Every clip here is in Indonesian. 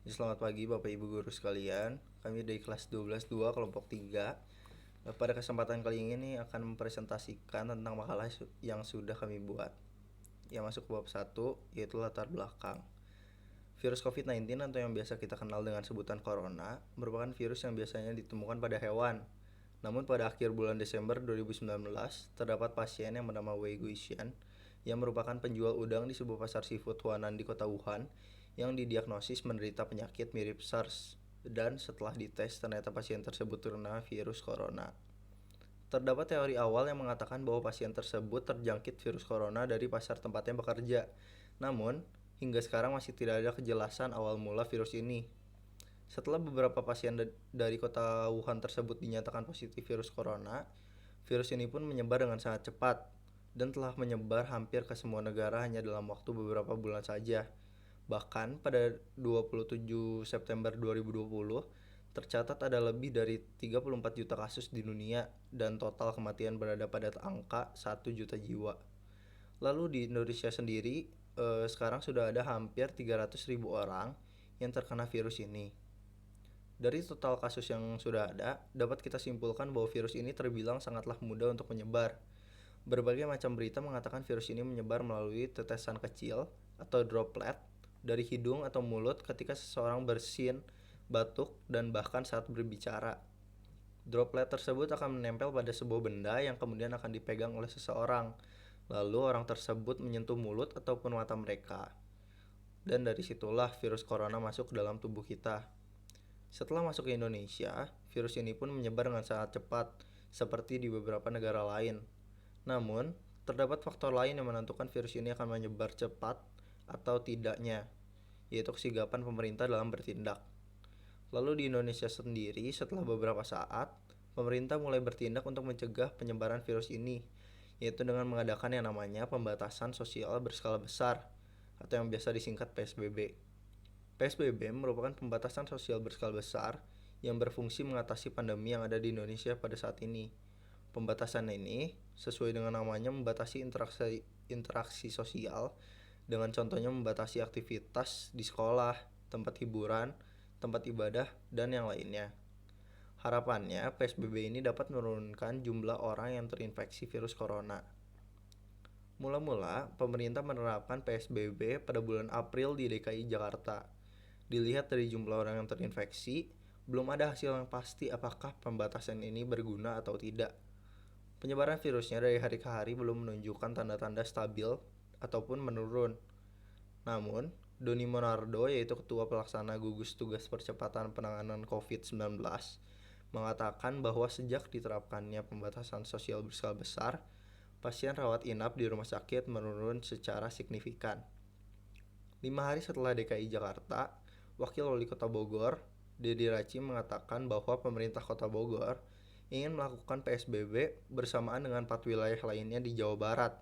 Selamat pagi Bapak Ibu guru sekalian. Kami dari kelas 12-2 kelompok 3. Pada kesempatan kali ini akan mempresentasikan tentang makalah yang sudah kami buat. Yang masuk ke bab 1 yaitu latar belakang. Virus COVID-19 atau yang biasa kita kenal dengan sebutan corona merupakan virus yang biasanya ditemukan pada hewan. Namun pada akhir bulan Desember 2019 terdapat pasien yang bernama Wei Guishan yang merupakan penjual udang di sebuah pasar seafood Huanan di kota Wuhan yang didiagnosis menderita penyakit mirip SARS, dan setelah dites ternyata pasien tersebut terkena virus corona. Terdapat teori awal yang mengatakan bahwa pasien tersebut terjangkit virus corona dari pasar tempatnya bekerja. Namun, hingga sekarang masih tidak ada kejelasan awal mula virus ini. Setelah beberapa pasien dari kota Wuhan tersebut dinyatakan positif virus corona, virus ini pun menyebar dengan sangat cepat dan telah menyebar hampir ke semua negara hanya dalam waktu beberapa bulan saja. Bahkan pada 27 September 2020, tercatat ada lebih dari 34 juta kasus di dunia dan total kematian berada pada angka 1 juta jiwa. Lalu di Indonesia sendiri, sekarang sudah ada hampir 300.000 orang yang terkena virus ini. Dari total kasus yang sudah ada, dapat kita simpulkan bahwa virus ini terbilang sangatlah mudah untuk menyebar. Berbagai macam berita mengatakan virus ini menyebar melalui tetesan kecil atau droplet dari hidung atau mulut ketika seseorang bersin, batuk, dan bahkan saat berbicara. Droplet tersebut akan menempel pada sebuah benda yang kemudian akan dipegang oleh seseorang. Lalu orang tersebut menyentuh mulut ataupun mata mereka. Dan dari situlah virus corona masuk ke dalam tubuh kita. Setelah masuk ke Indonesia, virus ini pun menyebar dengan sangat cepat, seperti di beberapa negara lain. Namun, terdapat faktor lain yang menentukan virus ini akan menyebar cepat atau tidaknya, yaitu kesigapan pemerintah dalam bertindak. Lalu di Indonesia sendiri, setelah beberapa saat, pemerintah mulai bertindak untuk mencegah penyebaran virus ini, yaitu dengan mengadakan yang namanya pembatasan sosial berskala besar, atau yang biasa disingkat PSBB. PSBB merupakan pembatasan sosial berskala besar yang berfungsi mengatasi pandemi yang ada di Indonesia pada saat ini. Pembatasan ini sesuai dengan namanya membatasi interaksi sosial, dengan contohnya membatasi aktivitas di sekolah, tempat hiburan, tempat ibadah, dan yang lainnya. Harapannya, PSBB ini dapat menurunkan jumlah orang yang terinfeksi virus corona. Mula-mula, pemerintah menerapkan PSBB pada bulan April di DKI Jakarta. Dilihat dari jumlah orang yang terinfeksi, belum ada hasil yang pasti apakah pembatasan ini berguna atau tidak. Penyebaran virusnya dari hari ke hari belum menunjukkan tanda-tanda stabil ataupun menurun. Namun, Doni Monardo, yaitu Ketua Pelaksana Gugus Tugas Percepatan Penanganan COVID-19, mengatakan bahwa sejak diterapkannya pembatasan sosial berskala besar, pasien rawat inap di rumah sakit menurun secara signifikan. 5 hari setelah DKI Jakarta, Wakil Wali Kota Bogor, Dedi Raci, mengatakan bahwa pemerintah Kota Bogor ingin melakukan PSBB bersamaan dengan 4 wilayah lainnya di Jawa Barat.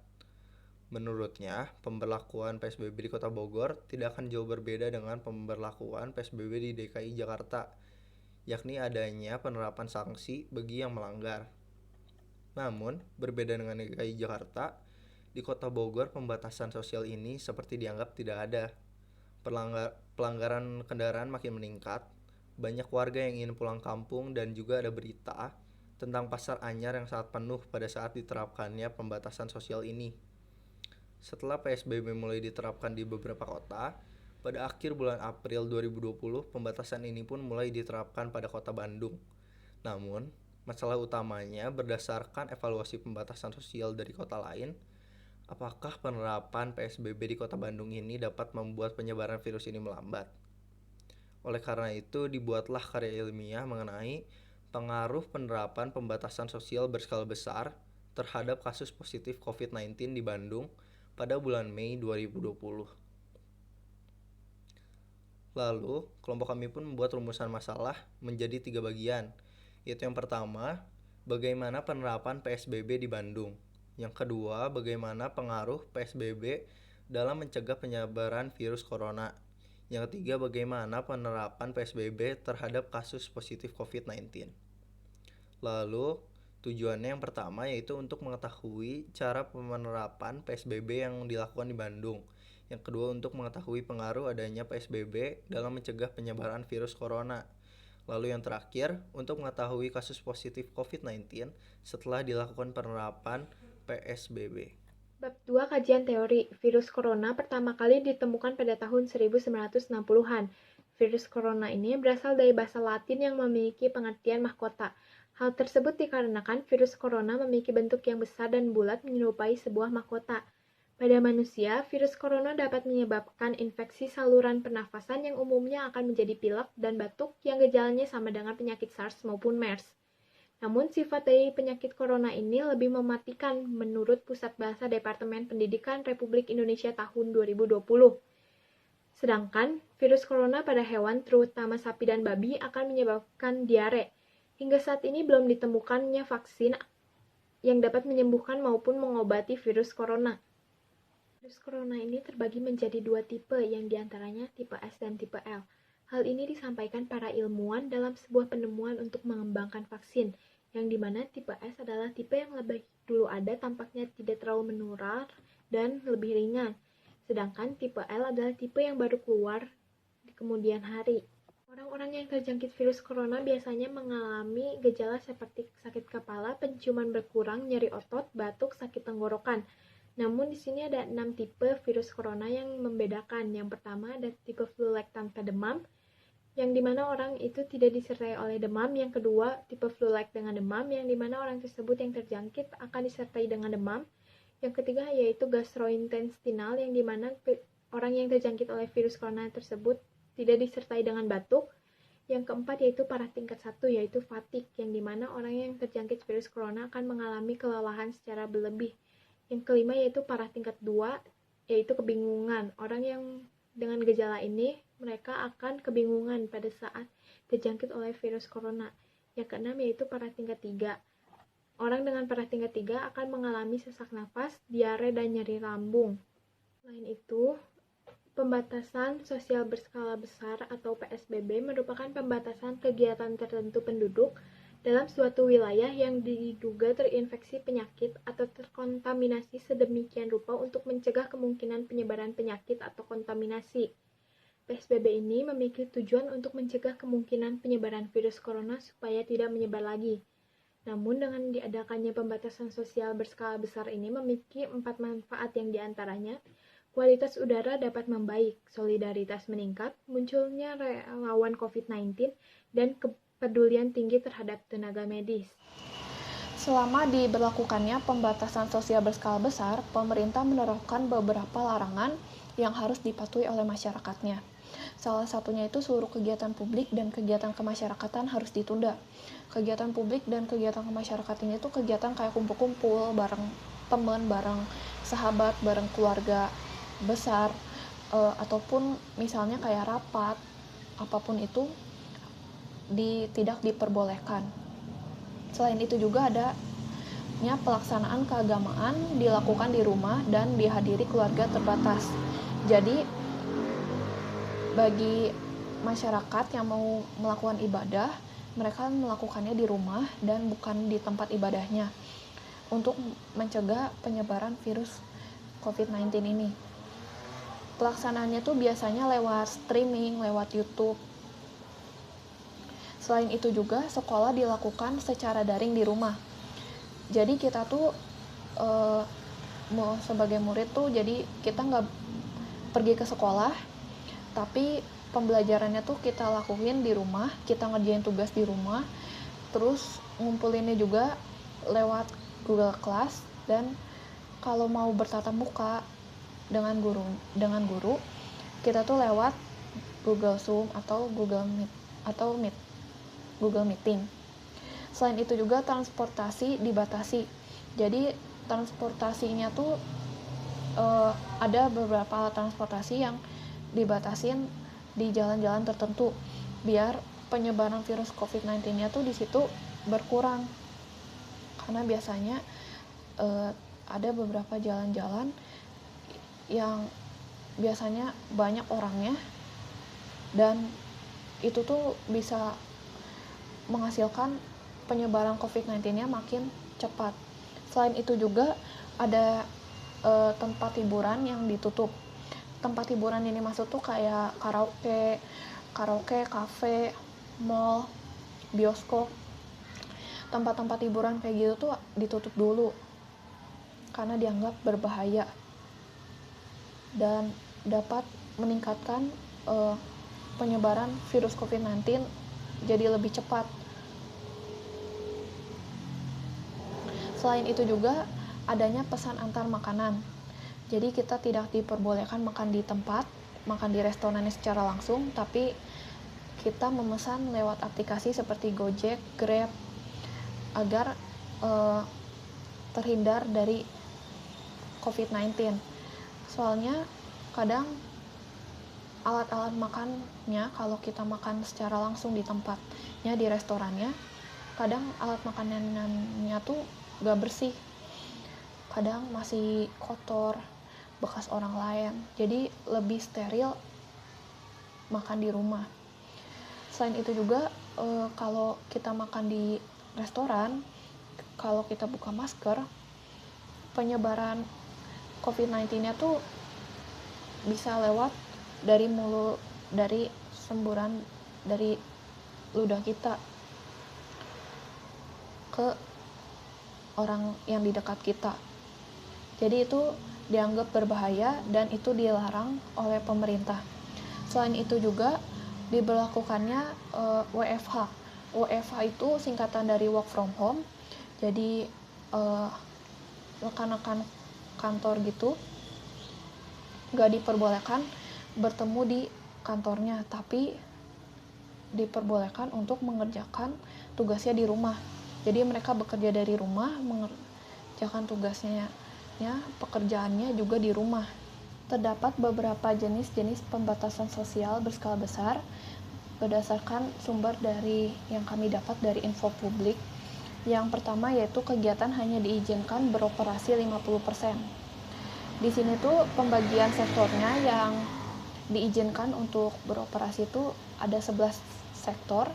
Menurutnya, pemberlakuan PSBB di Kota Bogor tidak akan jauh berbeda dengan pemberlakuan PSBB di DKI Jakarta, yakni adanya penerapan sanksi bagi yang melanggar. Namun, berbeda dengan DKI Jakarta, di Kota Bogor pembatasan sosial ini seperti dianggap tidak ada. Pelanggaran kendaraan makin meningkat, banyak warga yang ingin pulang kampung, dan juga ada berita tentang pasar anyar yang sangat penuh pada saat diterapkannya pembatasan sosial ini. Setelah PSBB mulai diterapkan di beberapa kota, pada akhir bulan April 2020 pembatasan ini pun mulai diterapkan pada kota Bandung. Namun, masalah utamanya berdasarkan evaluasi pembatasan sosial dari kota lain, apakah penerapan PSBB di kota Bandung ini dapat membuat penyebaran virus ini melambat? Oleh karena itu, dibuatlah karya ilmiah mengenai pengaruh penerapan pembatasan sosial berskala besar terhadap kasus positif COVID-19 di Bandung pada bulan Mei 2020. Lalu, kelompok kami pun membuat rumusan masalah menjadi 3 bagian, yaitu yang pertama, bagaimana penerapan PSBB di Bandung. Yang kedua, bagaimana pengaruh PSBB dalam mencegah penyebaran virus corona. Yang ketiga, bagaimana penerapan PSBB terhadap kasus positif COVID-19. Lalu, tujuannya yang pertama yaitu untuk mengetahui cara penerapan PSBB yang dilakukan di Bandung. Yang kedua, untuk mengetahui pengaruh adanya PSBB dalam mencegah penyebaran virus corona. Lalu yang terakhir, untuk mengetahui kasus positif COVID-19 setelah dilakukan penerapan PSBB. Bab 2 Kajian Teori. Virus corona pertama kali ditemukan pada tahun 1960-an. Virus corona ini berasal dari bahasa Latin yang memiliki pengertian mahkota. Hal tersebut dikarenakan virus corona memiliki bentuk yang besar dan bulat menyerupai sebuah mahkota. Pada manusia, virus corona dapat menyebabkan infeksi saluran pernafasan yang umumnya akan menjadi pilek dan batuk yang gejalanya sama dengan penyakit SARS maupun MERS. Namun, sifat dari penyakit corona ini lebih mematikan menurut Pusat Bahasa Departemen Pendidikan Republik Indonesia tahun 2020. Sedangkan, virus corona pada hewan, terutama sapi dan babi, akan menyebabkan diare. Hingga saat ini belum ditemukannya vaksin yang dapat menyembuhkan maupun mengobati virus corona. Virus corona ini terbagi menjadi dua tipe, yang diantaranya tipe S dan tipe L. Hal ini disampaikan para ilmuwan dalam sebuah penemuan untuk mengembangkan vaksin, yang dimana tipe S adalah tipe yang lebih dulu ada, tampaknya tidak terlalu menular dan lebih ringan. Sedangkan tipe L adalah tipe yang baru keluar di kemudian hari. Orang-orang yang terjangkit virus corona biasanya mengalami gejala seperti sakit kepala, penciuman berkurang, nyeri otot, batuk, sakit tenggorokan. Namun di sini ada 6 tipe virus corona yang membedakan. Yang pertama ada tipe flu-like tanpa demam, yang dimana orang itu tidak disertai oleh demam. Yang kedua, tipe flu-like dengan demam, yang dimana orang tersebut yang terjangkit akan disertai dengan demam. Yang ketiga yaitu gastrointestinal, yang dimana orang yang terjangkit oleh virus corona tersebut tidak disertai dengan batuk. Yang keempat yaitu parah tingkat 1, yaitu fatigue, yang dimana orang yang terjangkit virus corona akan mengalami kelelahan secara berlebih. Yang kelima yaitu parah tingkat 2, yaitu kebingungan. Orang yang dengan gejala ini, mereka akan kebingungan pada saat terjangkit oleh virus corona. Yang keenam yaitu parah tingkat 3. Orang dengan parah tingkat 3 akan mengalami sesak nafas, diare, dan nyeri lambung. Selain itu, pembatasan sosial berskala besar atau PSBB merupakan pembatasan kegiatan tertentu penduduk dalam suatu wilayah yang diduga terinfeksi penyakit atau terkontaminasi sedemikian rupa untuk mencegah kemungkinan penyebaran penyakit atau kontaminasi. PSBB ini memiliki tujuan untuk mencegah kemungkinan penyebaran virus corona supaya tidak menyebar lagi. Namun dengan diadakannya pembatasan sosial berskala besar ini memiliki 4 manfaat, yang diantaranya kualitas udara dapat membaik, solidaritas meningkat, munculnya relawan COVID-19, dan kepedulian tinggi terhadap tenaga medis. Selama diberlakukannya pembatasan sosial berskala besar, pemerintah menerapkan beberapa larangan yang harus dipatuhi oleh masyarakatnya. Salah satunya itu seluruh kegiatan publik dan kegiatan kemasyarakatan harus ditunda. Kegiatan publik dan kegiatan kemasyarakatan itu kegiatan kayak kumpul-kumpul bareng teman, bareng sahabat, bareng keluarga besar, ataupun misalnya kayak rapat, apapun itu tidak diperbolehkan. Selain itu juga adanya pelaksanaan keagamaan dilakukan di rumah dan dihadiri keluarga terbatas. Jadi bagi masyarakat yang mau melakukan ibadah, mereka melakukannya di rumah dan bukan di tempat ibadahnya untuk mencegah penyebaran virus COVID-19 ini. Pelaksanaannya tuh biasanya lewat streaming, lewat YouTube. Selain itu juga sekolah dilakukan secara daring di rumah. Jadi kita tuh sebagai murid tuh, jadi kita nggak pergi ke sekolah, tapi pembelajarannya tuh kita lakuin di rumah, kita ngerjain tugas di rumah, terus ngumpulinnya juga lewat Google Class, dan kalau mau bertatap muka dengan guru kita tuh lewat Google Zoom atau Google Meeting. Selain itu juga transportasi dibatasi. Jadi transportasinya tuh ada beberapa transportasi yang dibatasin di jalan-jalan tertentu biar penyebaran virus COVID-19-nya tuh di situ berkurang. Karena biasanya ada beberapa jalan-jalan yang biasanya banyak orangnya dan itu tuh bisa menghasilkan penyebaran COVID-19-nya makin cepat. Selain itu juga ada tempat hiburan yang ditutup. tempat hiburan ini masuk tuh kayak karaoke, kafe, mall, bioskop. Tempat-tempat hiburan kayak gitu tuh ditutup dulu karena dianggap berbahaya dan dapat meningkatkan penyebaran virus COVID-19 jadi lebih cepat. Selain itu juga adanya pesan antar makanan. Jadi kita tidak diperbolehkan makan di tempat, makan di restoran secara langsung, tapi kita memesan lewat aplikasi seperti Gojek, Grab, agar terhindar dari COVID-19. Soalnya kadang alat-alat makannya kalau kita makan secara langsung di tempatnya, di restorannya, kadang alat makanannya tuh gak bersih, kadang masih kotor bekas orang lain, jadi lebih steril makan di rumah. Selain itu juga kalau kita makan di restoran, kalau kita buka masker, penyebaran COVID-19-nya tuh bisa lewat dari mulut, dari semburan dari ludah kita ke orang yang di dekat kita. Jadi itu dianggap berbahaya dan itu dilarang oleh pemerintah. Selain itu juga diberlakukannya WFH. WFH itu singkatan dari work from home. Jadi rekan-rekan kantor gitu gak diperbolehkan bertemu di kantornya, tapi diperbolehkan untuk mengerjakan tugasnya di rumah. Jadi mereka bekerja dari rumah, mengerjakan tugasnya, pekerjaannya juga di rumah. Terdapat beberapa jenis-jenis pembatasan sosial berskala besar berdasarkan sumber dari yang kami dapat dari info publik. Yang pertama yaitu kegiatan hanya diizinkan beroperasi 50%. Di sini tuh pembagian sektornya yang diizinkan untuk beroperasi itu ada 11 sektor,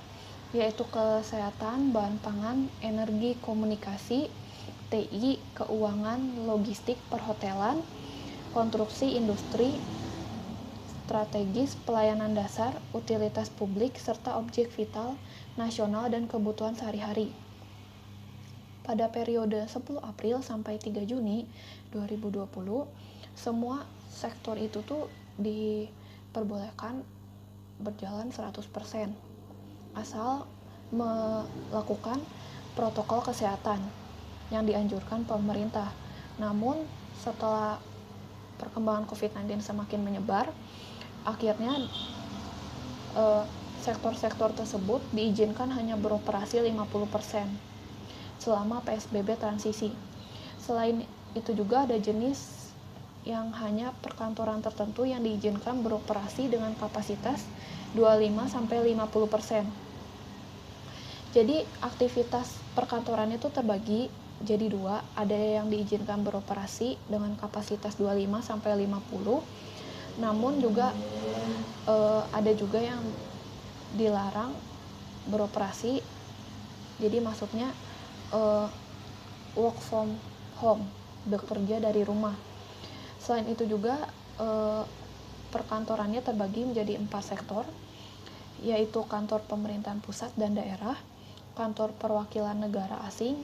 yaitu kesehatan, bahan pangan, energi, komunikasi, TI, keuangan, logistik, perhotelan, konstruksi, industri, strategis, pelayanan dasar, utilitas publik, serta objek vital nasional dan kebutuhan sehari-hari. Pada periode 10 April sampai 3 Juni 2020, semua sektor itu tuh diperbolehkan berjalan 100%, asal melakukan protokol kesehatan yang dianjurkan pemerintah. Namun setelah perkembangan COVID-19 semakin menyebar, akhirnya sektor-sektor tersebut diizinkan hanya beroperasi 50% selama PSBB transisi. Selain itu juga ada jenis yang hanya perkantoran tertentu yang diizinkan beroperasi dengan kapasitas 25-50%. Jadi aktivitas perkantoran itu terbagi jadi dua, ada yang diizinkan beroperasi dengan kapasitas 25-50, namun juga ada juga yang dilarang beroperasi, jadi maksudnya work from home, bekerja dari rumah. Selain itu juga perkantorannya terbagi menjadi 4 sektor, yaitu kantor pemerintahan pusat dan daerah, kantor perwakilan negara asing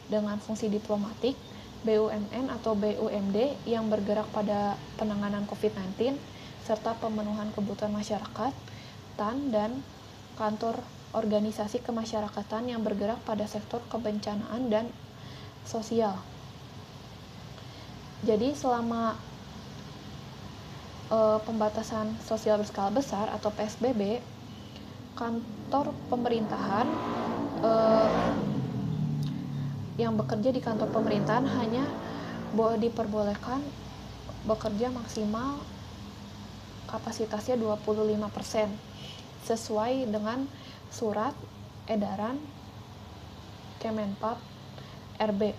dengan fungsi diplomatik, BUMN atau BUMD yang bergerak pada penanganan COVID-19 serta pemenuhan kebutuhan masyarakat, TAN, dan kantor organisasi kemasyarakatan yang bergerak pada sektor kebencanaan dan sosial. Jadi selama pembatasan sosial berskala besar atau PSBB, kantor pemerintahan yang bekerja di kantor pemerintahan hanya diperbolehkan bekerja maksimal kapasitasnya 25% sesuai dengan surat edaran Kemenpap RB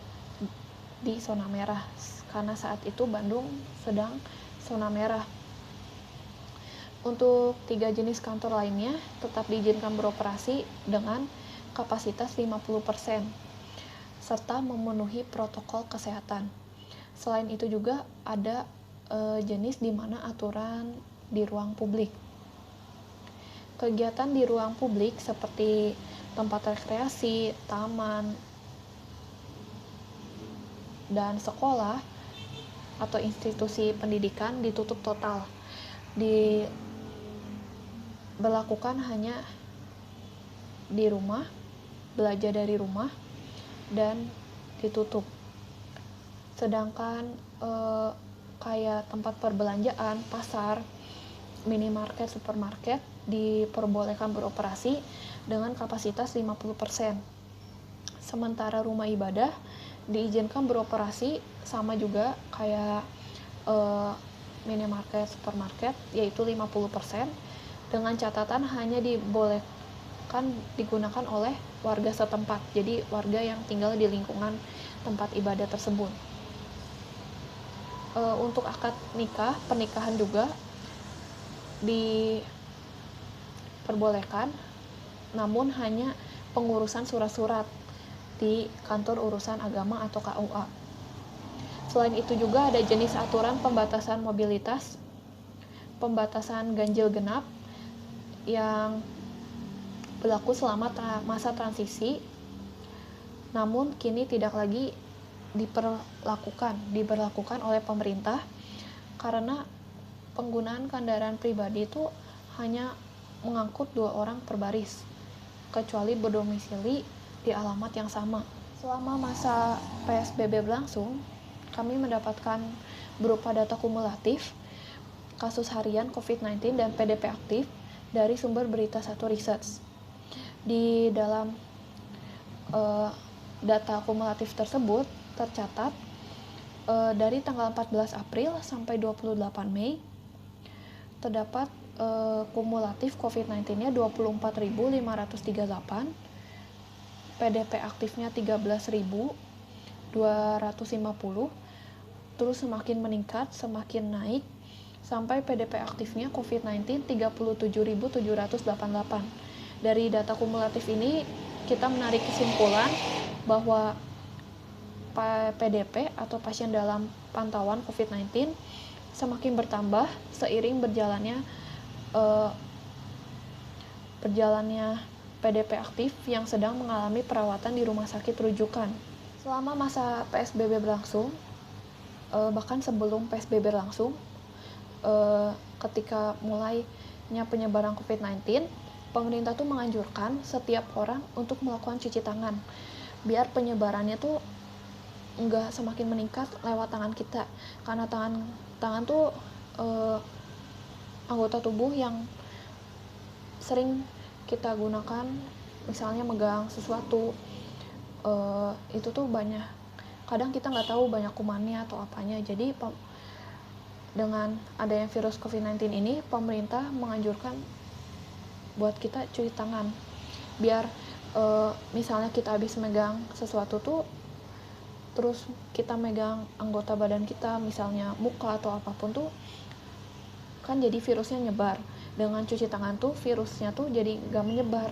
di zona merah, karena saat itu Bandung sedang zona merah. Untuk 3 jenis kantor lainnya tetap diizinkan beroperasi dengan kapasitas 50% serta memenuhi protokol kesehatan. Selain itu juga ada jenis di mana aturan di ruang publik. Kegiatan di ruang publik seperti tempat rekreasi, taman, dan sekolah atau institusi pendidikan ditutup total. Berlakukan hanya di rumah, belajar dari rumah, dan ditutup. Sedangkan kayak tempat perbelanjaan, pasar, minimarket, supermarket diperbolehkan beroperasi dengan kapasitas 50%. Sementara rumah ibadah diizinkan beroperasi sama juga kayak minimarket, supermarket, yaitu 50%, dengan catatan hanya dibolehkan digunakan oleh warga setempat, jadi warga yang tinggal di lingkungan tempat ibadah tersebut. Untuk akad nikah, pernikahan juga diperbolehkan, namun hanya pengurusan surat-surat di kantor urusan agama atau KUA. Selain itu juga ada jenis aturan pembatasan mobilitas, pembatasan ganjil genap yang berlaku selama masa transisi, namun kini tidak lagi diberlakukan oleh pemerintah karena penggunaan kendaraan pribadi itu hanya mengangkut 2 orang per baris, kecuali berdomisili di alamat yang sama. Selama masa PSBB berlangsung, kami mendapatkan berupa data kumulatif kasus harian COVID-19 dan PDP aktif dari sumber berita Satu Research. Di dalam data kumulatif tersebut tercatat dari tanggal 14 April sampai 28 Mei terdapat kumulatif COVID-19-nya 24.538, PDP aktifnya 13.250, terus semakin meningkat, semakin naik, sampai PDP aktifnya COVID-19 37.788. Dari data kumulatif ini, kita menarik kesimpulan bahwa PDP atau pasien dalam pantauan COVID-19 semakin bertambah seiring berjalannya PDP aktif yang sedang mengalami perawatan di rumah sakit rujukan. Selama masa PSBB berlangsung, bahkan sebelum PSBB berlangsung, ketika mulainya penyebaran COVID-19, pemerintah tuh menganjurkan setiap orang untuk melakukan cuci tangan, biar penyebarannya tuh nggak semakin meningkat lewat tangan kita, karena tangan tuh anggota tubuh yang sering kita gunakan, misalnya megang sesuatu, itu tuh banyak, kadang kita nggak tahu banyak kumannya atau apanya. Jadi dengan adanya virus COVID-19 ini, pemerintah menganjurkan buat kita cuci tangan, biar misalnya kita habis megang sesuatu tuh, terus kita megang anggota badan kita, misalnya muka atau apapun tuh, kan jadi virusnya nyebar. Dengan cuci tangan tuh virusnya tuh jadi gak menyebar.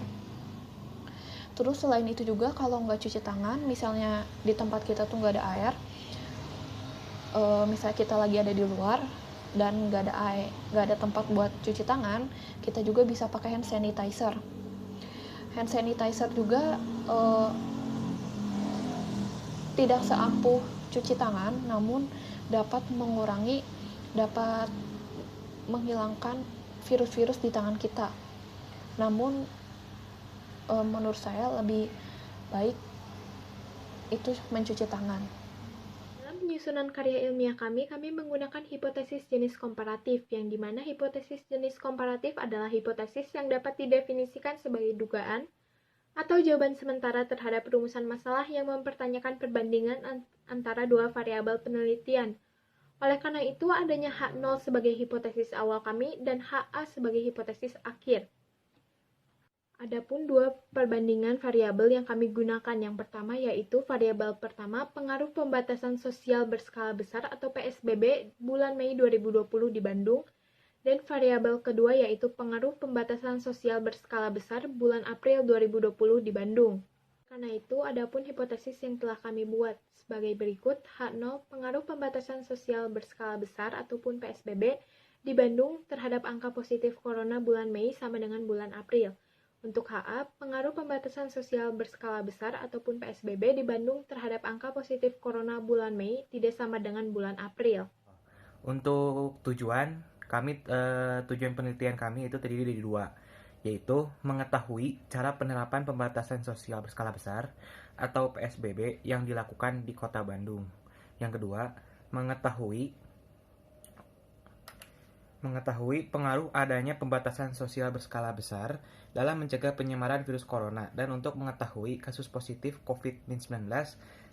Terus selain itu juga kalau nggak cuci tangan, misalnya di tempat kita tuh nggak ada air, misalnya kita lagi ada di luar dan nggak ada tempat buat cuci tangan, kita juga bisa pakai hand sanitizer. Hand sanitizer juga tidak seampuh cuci tangan, namun dapat menghilangkan virus-virus di tangan kita. Namun menurut saya lebih baik itu mencuci tangan. Dalam penyusunan karya ilmiah kami menggunakan hipotesis jenis komparatif, yang dimana hipotesis jenis komparatif adalah hipotesis yang dapat didefinisikan sebagai dugaan atau jawaban sementara terhadap rumusan masalah yang mempertanyakan perbandingan antara dua variabel penelitian. Oleh karena itu, adanya H0 sebagai hipotesis awal kami dan HA sebagai hipotesis akhir. Adapun dua perbandingan variabel yang kami gunakan, yang pertama yaitu variabel pertama pengaruh pembatasan sosial berskala besar atau PSBB bulan Mei 2020 di Bandung, dan variabel kedua yaitu pengaruh pembatasan sosial berskala besar bulan April 2020 di Bandung. Karena itu, adapun hipotesis yang telah kami buat sebagai berikut. H0, pengaruh pembatasan sosial berskala besar ataupun PSBB di Bandung terhadap angka positif corona bulan Mei sama dengan bulan April. Untuk HA, pengaruh pembatasan sosial berskala besar ataupun PSBB di Bandung terhadap angka positif corona bulan Mei tidak sama dengan bulan April. Untuk tujuan penelitian kami itu terdiri dari dua, yaitu mengetahui cara penerapan pembatasan sosial berskala besar atau PSBB yang dilakukan di Kota Bandung. Yang kedua, mengetahui pengaruh adanya pembatasan sosial berskala besar dalam mencegah penyebaran virus corona dan untuk mengetahui kasus positif COVID-19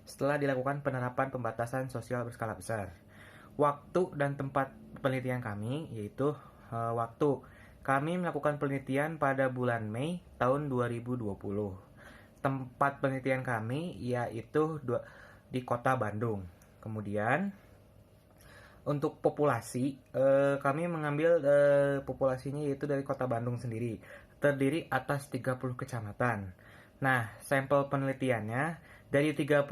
setelah dilakukan penerapan pembatasan sosial berskala besar. Waktu dan tempat penelitian kami yaitu waktu kami melakukan penelitian pada bulan Mei tahun 2020. Tempat penelitian kami yaitu di Kota Bandung. Kemudian untuk populasi, kami mengambil populasinya yaitu dari Kota Bandung sendiri, terdiri atas 30 kecamatan. Nah, sampel penelitiannya dari 30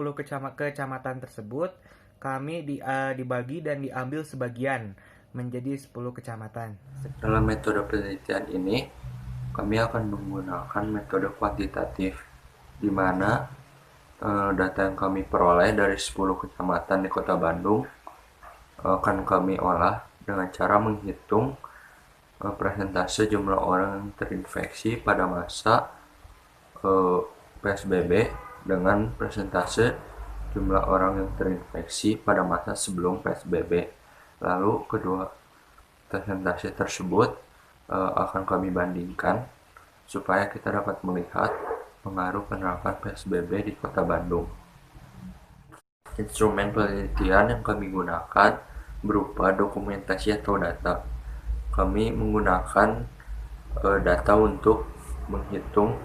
kecamatan tersebut, kami dibagi dan diambil sebagian menjadi 10 kecamatan. Dalam metode penelitian ini, kami akan menggunakan metode kuantitatif, di mana data yang kami peroleh dari 10 kecamatan di Kota Bandung akan kami olah dengan cara menghitung persentase jumlah orang yang terinfeksi pada masa PSBB dengan persentase jumlah orang yang terinfeksi pada masa sebelum PSBB. Lalu kedua persentase tersebut akan kami bandingkan supaya kita dapat melihat pengaruh penerapan PSBB di Kota Bandung. Instrumen penelitian yang kami gunakan berupa dokumentasi atau data. Kami menggunakan data untuk menghitung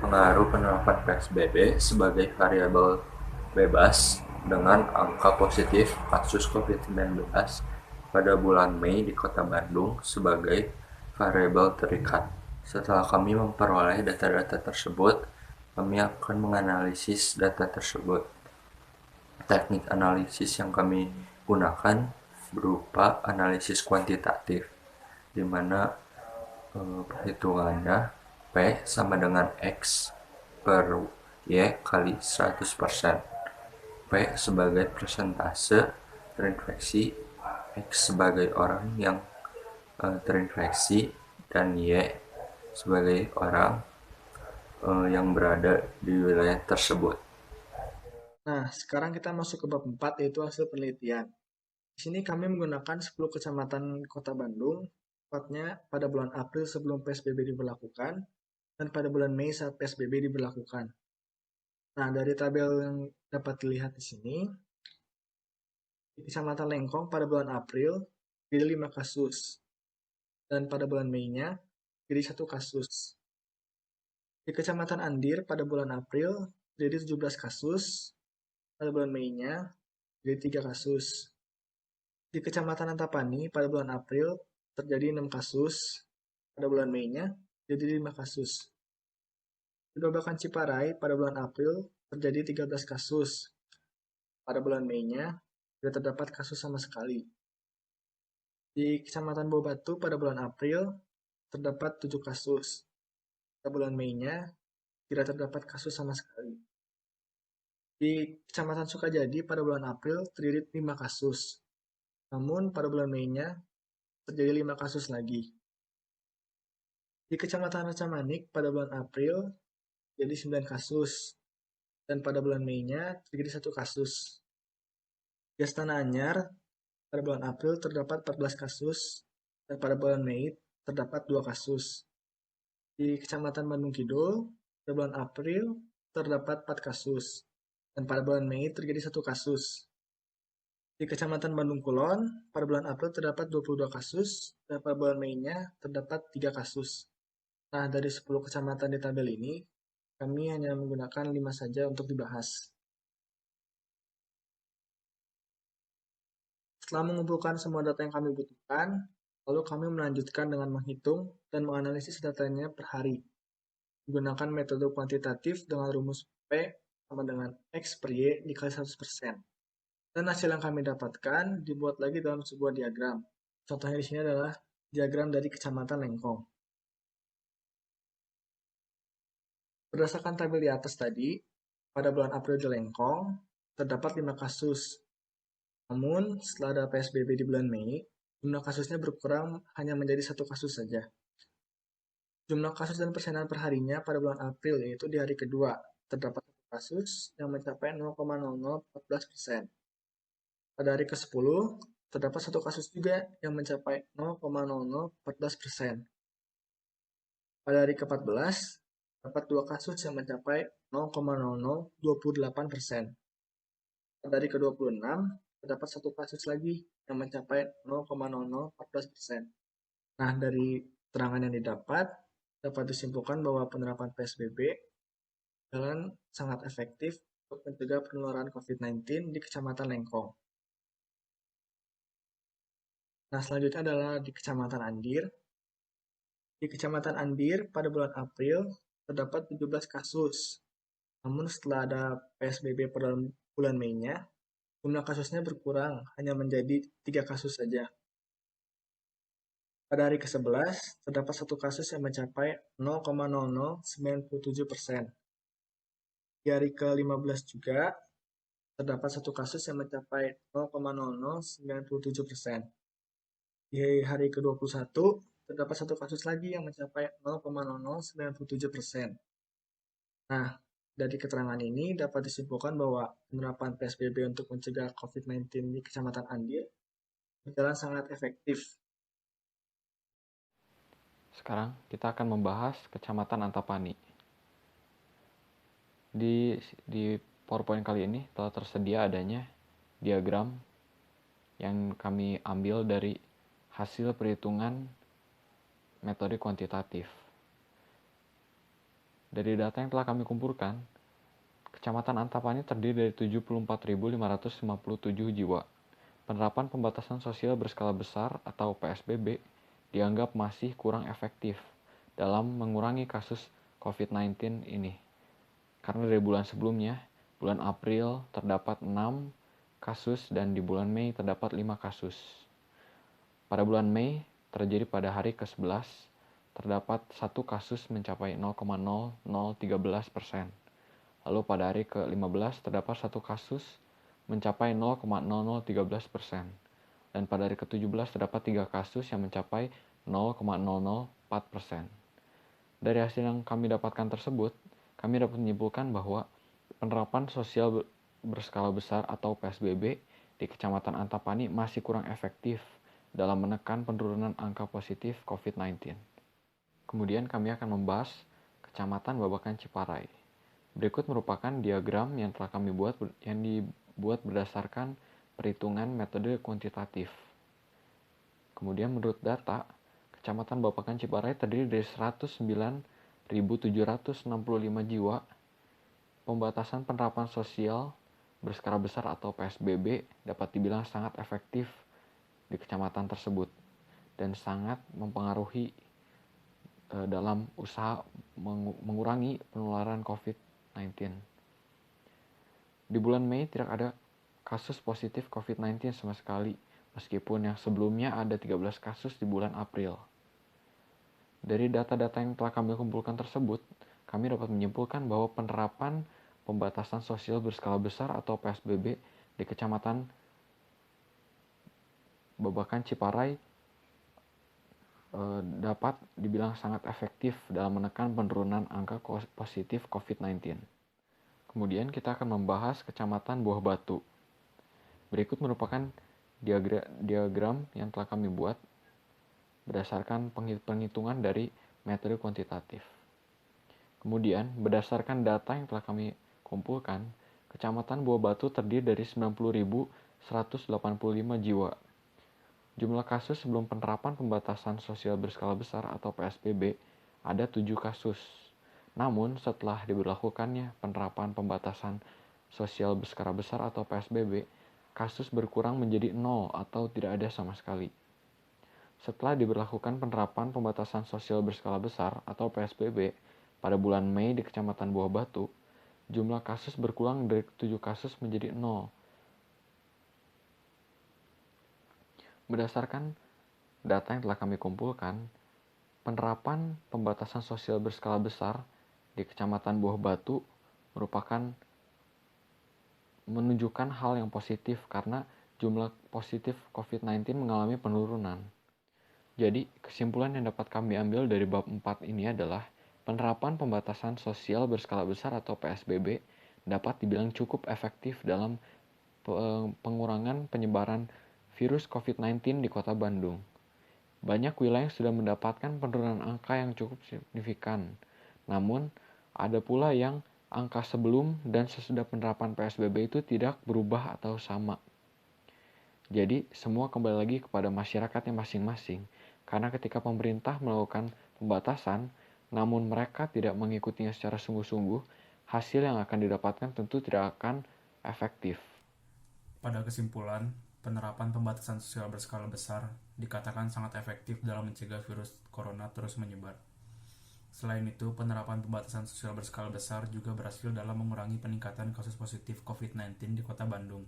pengaruh penerapan PSBB sebagai variabel bebas dengan angka positif kasus COVID-19 pada bulan Mei di Kota Bandung sebagai variabel terikat. Setelah kami memperoleh data-data tersebut, kami akan menganalisis data tersebut. Teknik analisis yang kami gunakan berupa analisis kuantitatif, di mana perhitungannya P sama dengan X per Y kali 100%. P sebagai persentase terinfeksi, X sebagai orang yang terinfeksi, dan Y sebagai orang yang berada di wilayah tersebut. Nah, sekarang kita masuk ke bab 4, yaitu hasil penelitian. Di sini kami menggunakan 10 kecamatan Kota Bandung, tepatnya pada bulan April sebelum PSBB diberlakukan, dan pada bulan Mei saat PSBB diberlakukan. Nah, dari tabel yang dapat dilihat di sini, di Kecamatan Lengkong pada bulan April, jadi 5 kasus. Dan pada bulan Mei-nya, jadi 1 kasus. Di Kecamatan Andir pada bulan April, jadi 17 kasus. Pada bulan Mei-nya, jadi 3 kasus. Di Kecamatan Antapani pada bulan April terjadi 6 kasus, pada bulan Mei-nya jadi 5 kasus. Di Babakan Ciparai pada bulan April terjadi 13 kasus, pada bulan Mei-nya tidak terdapat kasus sama sekali. Di Kecamatan Bobatu pada bulan April terdapat 7 kasus, pada bulan Mei-nya tidak terdapat kasus sama sekali. Di Kecamatan Sukajadi pada bulan April terdiri 5 kasus. Namun pada bulan Mei-nya terjadi 5 kasus lagi. Di Kecamatan Racamanik pada bulan April jadi 9 kasus. Dan pada bulan Mei-nya terjadi 1 kasus. Di Astana Anyar pada bulan April terdapat 14 kasus. Dan pada bulan Mei terdapat 2 kasus. Di Kecamatan Bandung Kidul pada bulan April terdapat 4 kasus. Dan pada bulan Mei terjadi 1 kasus. Di Kecamatan Bandung Kulon, pada bulan April terdapat 22 kasus, dan pada bulan Mei-nya terdapat 3 kasus. Nah, dari 10 kecamatan di tabel ini, kami hanya menggunakan 5 saja untuk dibahas. Setelah mengumpulkan semua data yang kami butuhkan, lalu kami melanjutkan dengan menghitung dan menganalisis datanya per hari. Gunakan metode kuantitatif dengan rumus P sama dengan X per Y dikali 100%. Dan hasil yang kami dapatkan dibuat lagi dalam sebuah diagram. Contohnya di sini adalah diagram dari Kecamatan Lengkong. Berdasarkan tabel di atas tadi, pada bulan April di Lengkong, terdapat 5 kasus. Namun, setelah ada PSBB di bulan Mei, jumlah kasusnya berkurang hanya menjadi 1 kasus saja. Jumlah kasus dan persenan perharinya pada bulan April, yaitu di hari kedua, terdapat 1 kasus yang mencapai 0,0014%. Pada hari ke-10, terdapat 1 kasus juga yang mencapai 0,0014%. Pada hari ke-14, terdapat 2 kasus yang mencapai 0,0028%. Pada hari ke-26, terdapat 1 kasus lagi yang mencapai 0,0014%. Nah, dari keterangan yang didapat, dapat disimpulkan bahwa penerapan PSBB jalan sangat efektif untuk mencegah penularan COVID-19 di Kecamatan Lengkong. Nah, selanjutnya adalah di Kecamatan Andir. Di Kecamatan Andir, pada bulan April, terdapat 17 kasus. Namun setelah ada PSBB pada bulan Mei-nya, jumlah kasusnya berkurang, hanya menjadi 3 kasus saja. Pada hari ke-11, terdapat 1 kasus yang mencapai 0,0097%. Di hari ke-15 juga, terdapat 1 kasus yang mencapai 0,0097%. Di hari ke-21, terdapat 1 kasus lagi yang mencapai 0,0097%. Nah, dari keterangan ini dapat disimpulkan bahwa penerapan PSBB untuk mencegah COVID-19 di Kecamatan Andir berjalan sangat efektif. Sekarang kita akan membahas Kecamatan Antapani. Di PowerPoint kali ini telah tersedia adanya diagram yang kami ambil dari hasil perhitungan metode kuantitatif. Dari data yang telah kami kumpulkan, Kecamatan Antapani terdiri dari 74.557 jiwa. Penerapan pembatasan sosial berskala besar atau PSBB dianggap masih kurang efektif dalam mengurangi kasus COVID-19 ini. Karena dari bulan sebelumnya, bulan April terdapat 6 kasus dan di bulan Mei terdapat 5 kasus. Pada bulan Mei terjadi pada hari ke-11, terdapat 1 kasus mencapai 0,0013%. Lalu pada hari ke-15 terdapat 1 kasus mencapai 0,0013%. Dan pada hari ke-17 terdapat 3 kasus yang mencapai 0,004%. Dari hasil yang kami dapatkan tersebut, kami dapat menyimpulkan bahwa penerapan sosial berskala besar atau PSBB di Kecamatan Antapani masih kurang efektif dalam menekan penurunan angka positif COVID-19. Kemudian kami akan membahas Kecamatan Babakan Ciparai. Berikut merupakan diagram yang telah kami buat yang dibuat berdasarkan perhitungan metode kuantitatif. Kemudian menurut data, Kecamatan Babakan Ciparai terdiri dari 109.765 jiwa. Pembatasan penerapan sosial berskala besar atau PSBB dapat dibilang sangat efektif di kecamatan tersebut dan sangat mempengaruhi dalam usaha mengurangi penularan COVID-19. Di bulan Mei tidak ada kasus positif COVID-19 sama sekali, meskipun yang sebelumnya ada 13 kasus di bulan April. Dari data-data yang telah kami kumpulkan tersebut, kami dapat menyimpulkan bahwa penerapan pembatasan sosial berskala besar atau PSBB di Kecamatan Babakan Ciparai dapat dibilang sangat efektif dalam menekan penurunan angka positif COVID-19. Kemudian kita akan membahas Kecamatan Buah Batu. Berikut merupakan diagram yang telah kami buat berdasarkan penghitungan dari metode kuantitatif. Kemudian, berdasarkan data yang telah kami kumpulkan, Kecamatan Buah Batu terdiri dari 90.185 jiwa. Jumlah kasus sebelum penerapan pembatasan sosial berskala besar atau PSBB ada 7 kasus. Namun, setelah diberlakukannya penerapan pembatasan sosial berskala besar atau PSBB, kasus berkurang menjadi 0 atau tidak ada sama sekali. Setelah diberlakukan penerapan pembatasan sosial berskala besar atau PSBB, pada bulan Mei di Kecamatan Buah Batu, jumlah kasus berkurang dari 7 kasus menjadi 0. Berdasarkan data yang telah kami kumpulkan, penerapan pembatasan sosial berskala besar di Kecamatan Buah Batu menunjukkan hal yang positif karena jumlah positif COVID-19 mengalami penurunan. Jadi, kesimpulan yang dapat kami ambil dari bab 4 ini adalah penerapan pembatasan sosial berskala besar atau PSBB dapat dibilang cukup efektif dalam pengurangan penyebaran virus COVID-19 di Kota Bandung. Banyak wilayah sudah mendapatkan penurunan angka yang cukup signifikan. Namun, ada pula yang angka sebelum dan sesudah penerapan PSBB itu tidak berubah atau sama. Jadi, semua kembali lagi kepada masyarakatnya masing-masing. Karena ketika pemerintah melakukan pembatasan, namun mereka tidak mengikutinya secara sungguh-sungguh, hasil yang akan didapatkan tentu tidak akan efektif. Pada kesimpulan, penerapan pembatasan sosial berskala besar dikatakan sangat efektif dalam mencegah virus corona terus menyebar. Selain itu, penerapan pembatasan sosial berskala besar juga berhasil dalam mengurangi peningkatan kasus positif COVID-19 di Kota Bandung.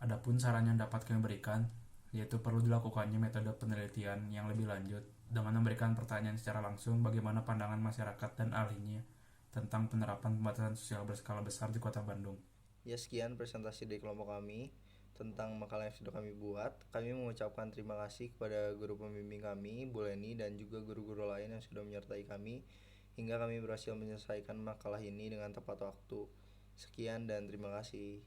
Adapun saran yang dapat kami berikan, yaitu perlu dilakukannya metode penelitian yang lebih lanjut dengan memberikan pertanyaan secara langsung bagaimana pandangan masyarakat dan ahlinya tentang penerapan pembatasan sosial berskala besar di Kota Bandung. Ya, sekian presentasi dari kelompok kami tentang makalah yang sudah kami buat. Kami mengucapkan terima kasih kepada guru pembimbing kami, Bu Leni, dan juga guru-guru lain yang sudah menyertai kami hingga kami berhasil menyelesaikan makalah ini dengan tepat waktu. Sekian dan terima kasih.